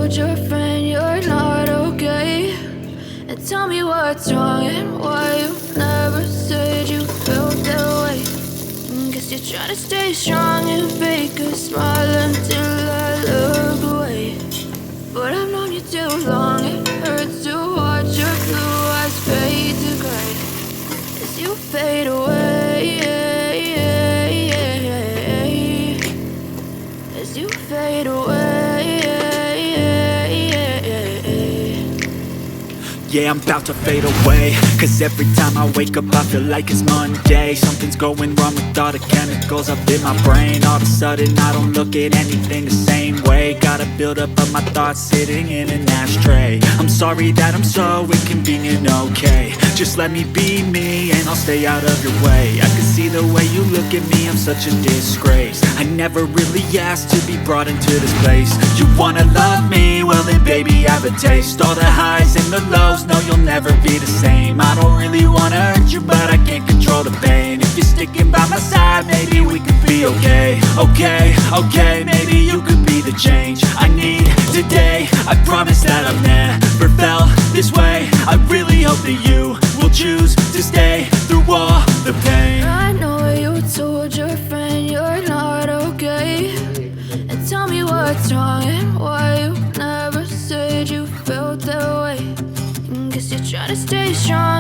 told your friend you're not okay, and tell me what's wrong and why you never said you felt that way. Guess you're trying to stay strong and fake a smile until I look away. But I've known you too long, it hurts to watch your blue eyes fade to gray as you fade away, as you fade away. Yeah, I'm about to fade away, cause every time I wake up I feel like it's Monday. Something's going wrong with all the chemicals up in my brain. All of a sudden I don't look at anything the same way. Gotta build up of my thoughts sitting in an ashtray. I'm sorry that I'm so inconvenient, okay. Just let me be me and I'll stay out of your way. I can see the way you look at me, I'm such a disgrace. I never really asked to be brought into this place. You wanna love me? Well then baby have a taste. All the highs and the lows, no you'll never be the same. I don't really wanna hurt you but I can't control the pain. If you're sticking by my side, maybe we could be okay. Okay, maybe you could be the change I need today. I promise that I've never felt this way. I really hope that you will choose to stay through all the pain. I know you told your friend you're not okay, and tell me what's wrong and why you never said you felt that way. Guess you're trying to stay strong